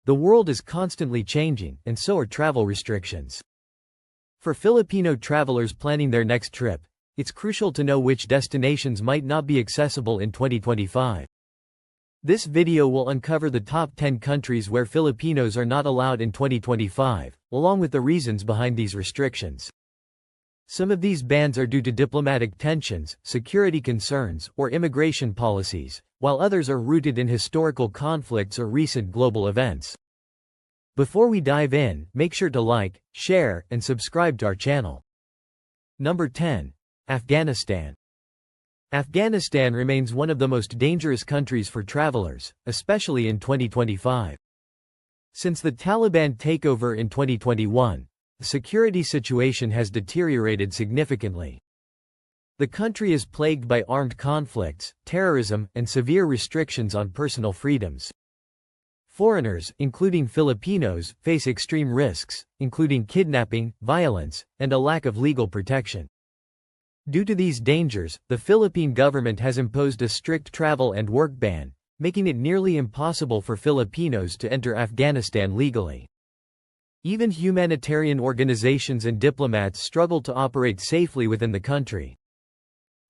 The world is constantly changing, and so are travel restrictions. For Filipino travelers planning their next trip, it's crucial to know which destinations might not be accessible in 2025. This video will uncover the top 10 countries where Filipinos are not allowed in 2025, along with the reasons behind these restrictions. Some of these bans are due to diplomatic tensions, security concerns, or immigration policies, while others are rooted in historical conflicts or recent global events. Before we dive in, make sure to like, share, and subscribe to our channel. Number 10. Afghanistan. Afghanistan remains one of the most dangerous countries for travelers, especially in 2025. Since the Taliban takeover in 2021, the security situation has deteriorated significantly. The country is plagued by armed conflicts, terrorism, and severe restrictions on personal freedoms. Foreigners, including Filipinos, face extreme risks, including kidnapping, violence, and a lack of legal protection. Due to these dangers, the Philippine government has imposed a strict travel and work ban, making it nearly impossible for Filipinos to enter Afghanistan legally. Even humanitarian organizations and diplomats struggle to operate safely within the country.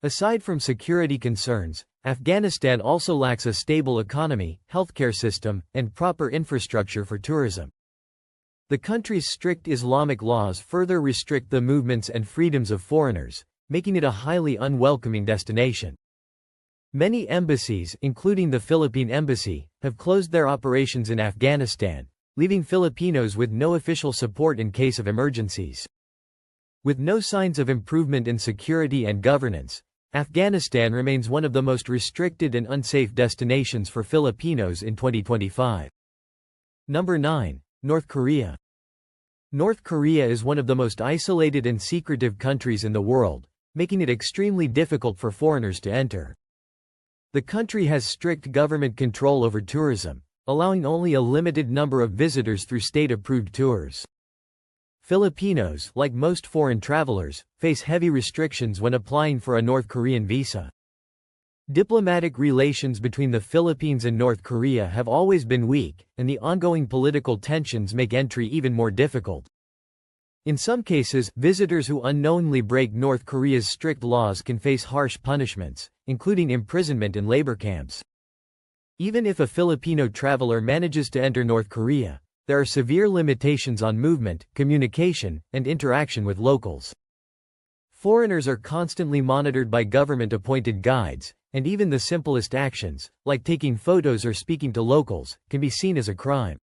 Aside from security concerns, Afghanistan also lacks a stable economy, healthcare system, and proper infrastructure for tourism. The country's strict Islamic laws further restrict the movements and freedoms of foreigners, making it a highly unwelcoming destination. Many embassies, including the Philippine Embassy, have closed their operations in Afghanistan, leaving Filipinos with no official support in case of emergencies. With no signs of improvement in security and governance, Afghanistan remains one of the most restricted and unsafe destinations for Filipinos in 2025. Number 9. North Korea. North Korea is one of the most isolated and secretive countries in the world, making it extremely difficult for foreigners to enter. The country has strict government control over tourism, allowing only a limited number of visitors through state-approved tours. Filipinos, like most foreign travelers, face heavy restrictions when applying for a North Korean visa. Diplomatic relations between the Philippines and North Korea have always been weak, and the ongoing political tensions make entry even more difficult. In some cases, visitors who unknowingly break North Korea's strict laws can face harsh punishments, including imprisonment in labor camps. Even if a Filipino traveler manages to enter North Korea, there are severe limitations on movement, communication, and interaction with locals. Foreigners are constantly monitored by government-appointed guides, and even the simplest actions, like taking photos or speaking to locals, can be seen as a crime.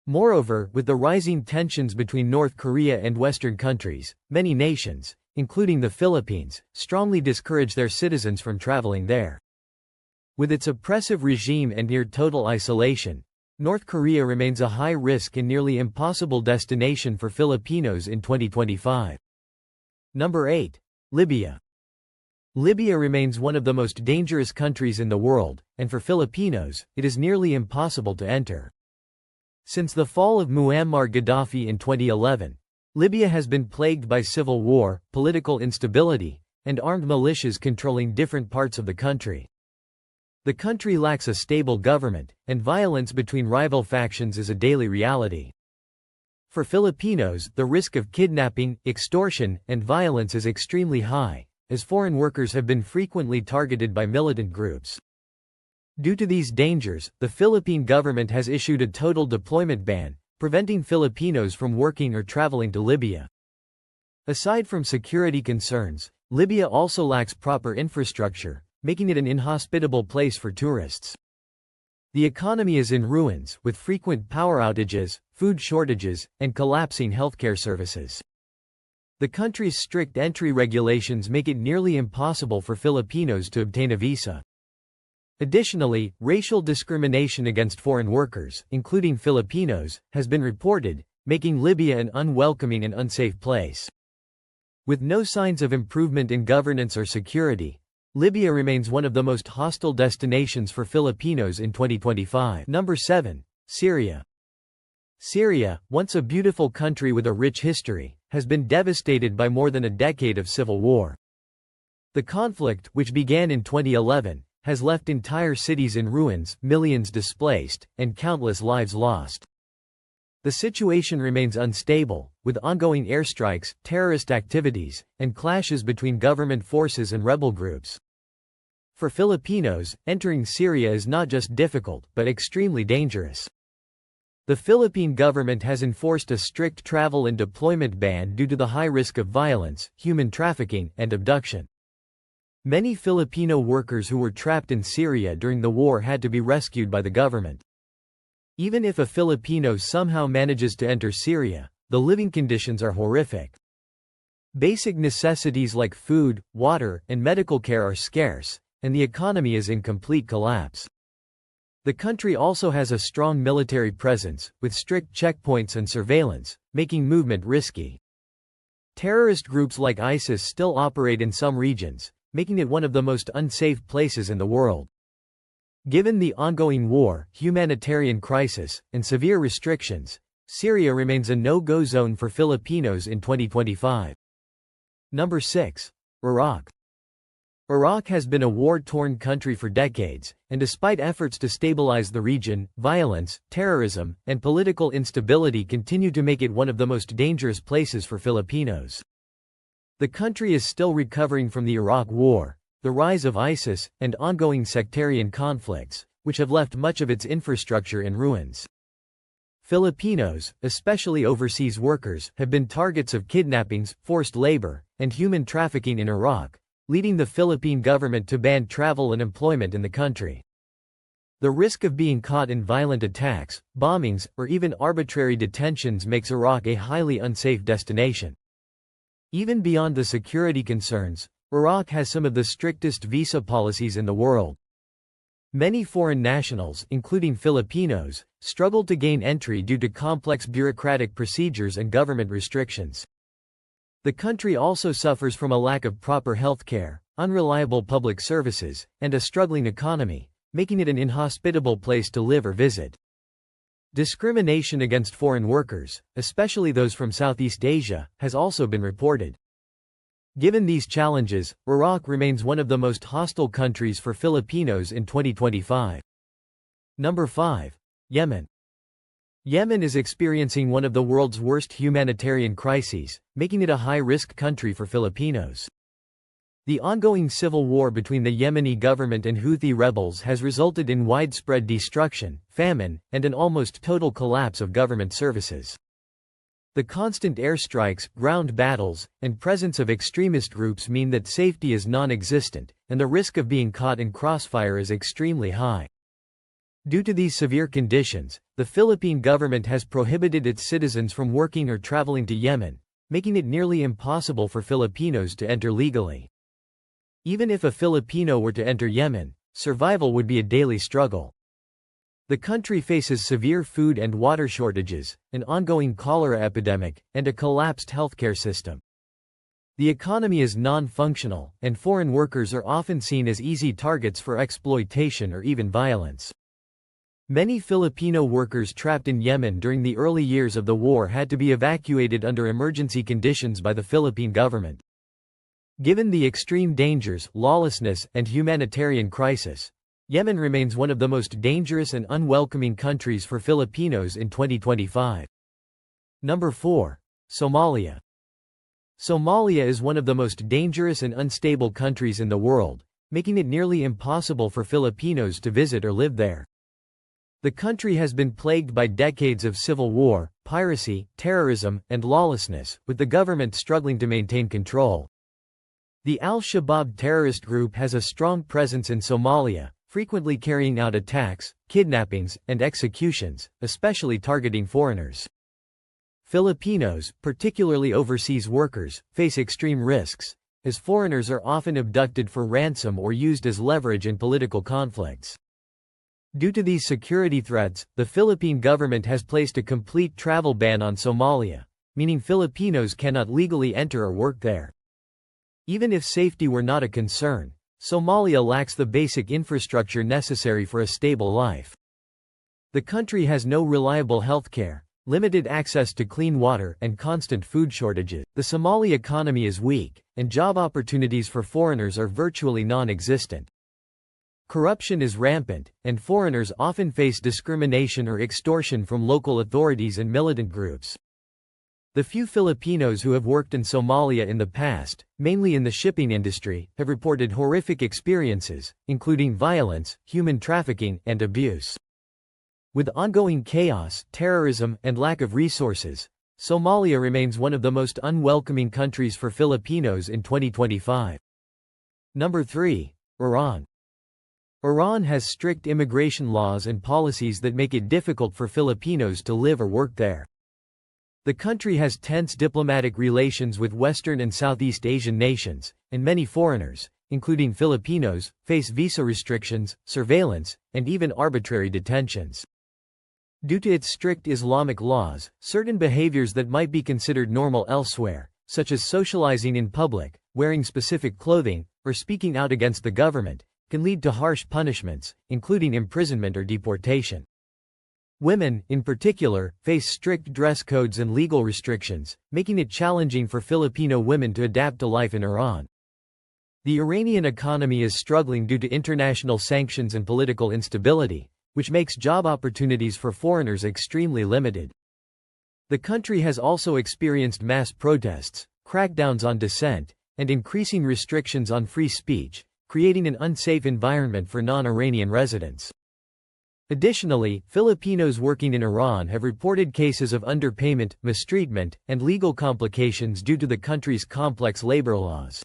Moreover, with the rising tensions between North Korea and Western countries, many nations, including the Philippines, strongly discourage their citizens from traveling there. With its oppressive regime and near-total isolation, North Korea remains a high-risk and nearly impossible destination for Filipinos in 2025. Number 8. Libya. Libya remains one of the most dangerous countries in the world, and for Filipinos, it is nearly impossible to enter. Since the fall of Muammar Gaddafi in 2011, Libya has been plagued by civil war, political instability, and armed militias controlling different parts of the country. The country lacks a stable government, and violence between rival factions is a daily reality. For Filipinos, the risk of kidnapping, extortion, and violence is extremely high, as foreign workers have been frequently targeted by militant groups. Due to these dangers, the Philippine government has issued a total deployment ban, preventing Filipinos from working or traveling to Libya. Aside from security concerns, Libya also lacks proper infrastructure, making it an inhospitable place for tourists. The economy is in ruins, with frequent power outages, food shortages, and collapsing healthcare services. The country's strict entry regulations make it nearly impossible for Filipinos to obtain a visa. Additionally, racial discrimination against foreign workers, including Filipinos, has been reported, making Libya an unwelcoming and unsafe place. With no signs of improvement in governance or security, Libya remains one of the most hostile destinations for Filipinos in 2025. Number 7. Syria. Syria, once a beautiful country with a rich history, has been devastated by more than a decade of civil war. The conflict, which began in 2011, has left entire cities in ruins, millions displaced, and countless lives lost. The situation remains unstable, with ongoing airstrikes, terrorist activities, and clashes between government forces and rebel groups. For Filipinos, entering Syria is not just difficult, but extremely dangerous. The Philippine government has enforced a strict travel and deployment ban due to the high risk of violence, human trafficking, and abduction. Many Filipino workers who were trapped in Syria during the war had to be rescued by the government. Even if a Filipino somehow manages to enter Syria, the living conditions are horrific. Basic necessities like food, water, and medical care are scarce, and the economy is in complete collapse. The country also has a strong military presence, with strict checkpoints and surveillance, making movement risky. Terrorist groups like ISIS still operate in some regions, making it one of the most unsafe places in the world. Given the ongoing war, humanitarian crisis, and severe restrictions, Syria remains a no-go zone for Filipinos in 2025. Number 6. Iraq. Iraq has been a war-torn country for decades, and despite efforts to stabilize the region, violence, terrorism, and political instability continue to make it one of the most dangerous places for Filipinos. The country is still recovering from the Iraq War, the rise of ISIS, and ongoing sectarian conflicts, which have left much of its infrastructure in ruins. Filipinos, especially overseas workers, have been targets of kidnappings, forced labor, and human trafficking in Iraq, leading the Philippine government to ban travel and employment in the country. The risk of being caught in violent attacks, bombings, or even arbitrary detentions makes Iraq a highly unsafe destination. Even beyond the security concerns, Iraq has some of the strictest visa policies in the world. Many foreign nationals, including Filipinos, struggle to gain entry due to complex bureaucratic procedures and government restrictions. The country also suffers from a lack of proper health care, unreliable public services, and a struggling economy, making it an inhospitable place to live or visit. Discrimination against foreign workers, especially those from Southeast Asia, has also been reported. Given these challenges, Iraq remains one of the most hostile countries for Filipinos in 2025. Number 5. Yemen. Yemen is experiencing one of the world's worst humanitarian crises, making it a high-risk country for Filipinos. The ongoing civil war between the Yemeni government and Houthi rebels has resulted in widespread destruction, famine, and an almost total collapse of government services. The constant airstrikes, ground battles, and presence of extremist groups mean that safety is non-existent, and the risk of being caught in crossfire is extremely high. Due to these severe conditions, the Philippine government has prohibited its citizens from working or traveling to Yemen, making it nearly impossible for Filipinos to enter legally. Even if a Filipino were to enter Yemen, survival would be a daily struggle. The country faces severe food and water shortages, an ongoing cholera epidemic, and a collapsed healthcare system. The economy is non-functional, and foreign workers are often seen as easy targets for exploitation or even violence. Many Filipino workers trapped in Yemen during the early years of the war had to be evacuated under emergency conditions by the Philippine government. Given the extreme dangers, lawlessness, and humanitarian crisis, Yemen remains one of the most dangerous and unwelcoming countries for Filipinos in 2025. Number 4. Somalia. Somalia is one of the most dangerous and unstable countries in the world, making it nearly impossible for Filipinos to visit or live there. The country has been plagued by decades of civil war, piracy, terrorism, and lawlessness, with the government struggling to maintain control. The Al-Shabaab terrorist group has a strong presence in Somalia, frequently carrying out attacks, kidnappings, and executions, especially targeting foreigners. Filipinos, particularly overseas workers, face extreme risks, as foreigners are often abducted for ransom or used as leverage in political conflicts. Due to these security threats, the Philippine government has placed a complete travel ban on Somalia, meaning Filipinos cannot legally enter or work there. Even if safety were not a concern, Somalia lacks the basic infrastructure necessary for a stable life. The country has no reliable healthcare, limited access to clean water, and constant food shortages. The Somali economy is weak, and job opportunities for foreigners are virtually non-existent. Corruption is rampant, and foreigners often face discrimination or extortion from local authorities and militant groups. The few Filipinos who have worked in Somalia in the past, mainly in the shipping industry, have reported horrific experiences, including violence, human trafficking, and abuse. With ongoing chaos, terrorism, and lack of resources, Somalia remains one of the most unwelcoming countries for Filipinos in 2025. Number 3. Iran. Iran has strict immigration laws and policies that make it difficult for Filipinos to live or work there. The country has tense diplomatic relations with Western and Southeast Asian nations, and many foreigners, including Filipinos, face visa restrictions, surveillance, and even arbitrary detentions. Due to its strict Islamic laws, certain behaviors that might be considered normal elsewhere, such as socializing in public, wearing specific clothing, or speaking out against the government, can lead to harsh punishments, including imprisonment or deportation. Women, in particular, face strict dress codes and legal restrictions, making it challenging for Filipino women to adapt to life in Iran. The Iranian economy is struggling due to international sanctions and political instability, which makes job opportunities for foreigners extremely limited. The country has also experienced mass protests, crackdowns on dissent, and increasing restrictions on free speech, creating an unsafe environment for non-Iranian residents. Additionally, Filipinos working in Iran have reported cases of underpayment, mistreatment, and legal complications due to the country's complex labor laws.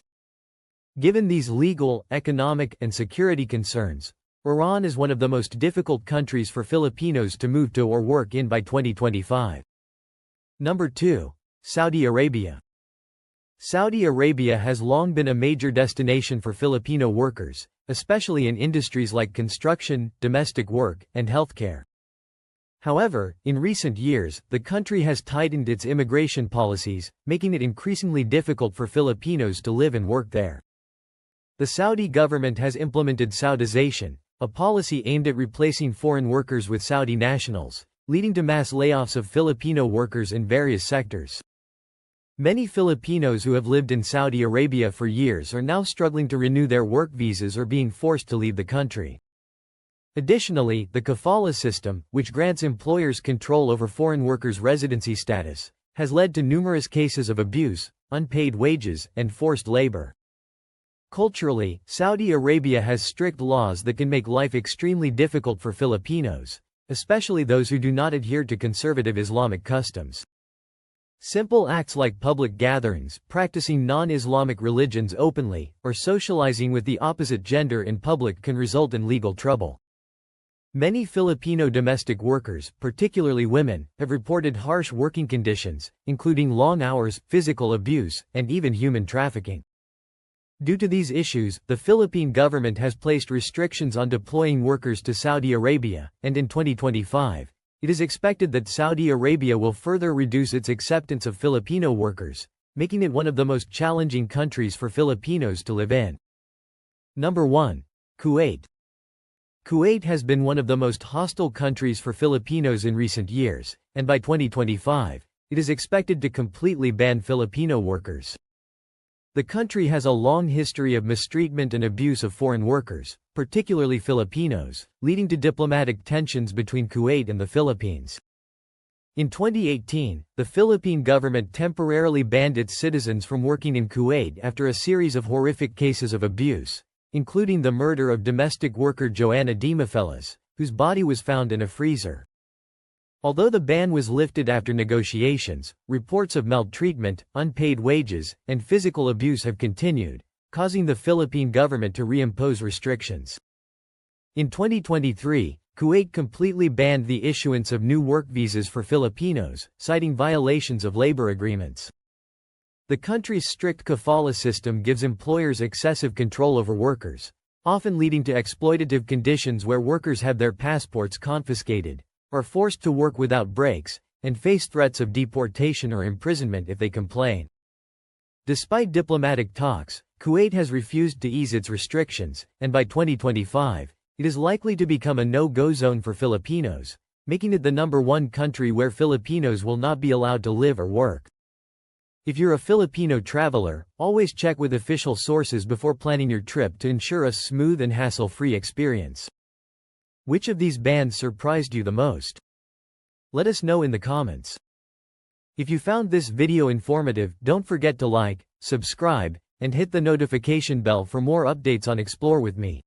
Given these legal, economic, and security concerns, Iran is one of the most difficult countries for Filipinos to move to or work in by 2025. Number 2. Saudi Arabia. Saudi Arabia has long been a major destination for Filipino workers, especially in industries like construction, domestic work, and healthcare. However, in recent years, the country has tightened its immigration policies, making it increasingly difficult for Filipinos to live and work there. The Saudi government has implemented Saudization, a policy aimed at replacing foreign workers with Saudi nationals, leading to mass layoffs of Filipino workers in various sectors. Many Filipinos who have lived in Saudi Arabia for years are now struggling to renew their work visas or being forced to leave the country. Additionally, the kafala system, which grants employers control over foreign workers' residency status, has led to numerous cases of abuse, unpaid wages, and forced labor. Culturally, Saudi Arabia has strict laws that can make life extremely difficult for Filipinos, especially those who do not adhere to conservative Islamic customs. Simple acts like public gatherings, practicing non-Islamic religions openly, or socializing with the opposite gender in public can result in legal trouble. Many Filipino domestic workers, particularly women, have reported harsh working conditions, including long hours, physical abuse, and even human trafficking. Due to these issues, the Philippine government has placed restrictions on deploying workers to Saudi Arabia, and in 2025, it is expected that Saudi Arabia will further reduce its acceptance of Filipino workers, making it one of the most challenging countries for Filipinos to live in. Number 1. Kuwait. Kuwait has been one of the most hostile countries for Filipinos in recent years, and by 2025, it is expected to completely ban Filipino workers. The country has a long history of mistreatment and abuse of foreign workers, particularly Filipinos, leading to diplomatic tensions between Kuwait and the Philippines. In 2018, the Philippine government temporarily banned its citizens from working in Kuwait after a series of horrific cases of abuse, including the murder of domestic worker Joanna Dimafelas, whose body was found in a freezer. Although the ban was lifted after negotiations, reports of maltreatment, unpaid wages, and physical abuse have continued, causing the Philippine government to reimpose restrictions. In 2023, Kuwait completely banned the issuance of new work visas for Filipinos, citing violations of labor agreements. The country's strict kafala system gives employers excessive control over workers, often leading to exploitative conditions where workers have their passports confiscated, are forced to work without breaks, and face threats of deportation or imprisonment if they complain. Despite diplomatic talks, Kuwait has refused to ease its restrictions, and by 2025, it is likely to become a no-go zone for Filipinos, making it the number 1 country where Filipinos will not be allowed to live or work. If you're a Filipino traveler, always check with official sources before planning your trip to ensure a smooth and hassle-free experience. Which of these bans surprised you the most? Let us know in the comments. If you found this video informative, don't forget to like, subscribe, and hit the notification bell for more updates on Explore with me.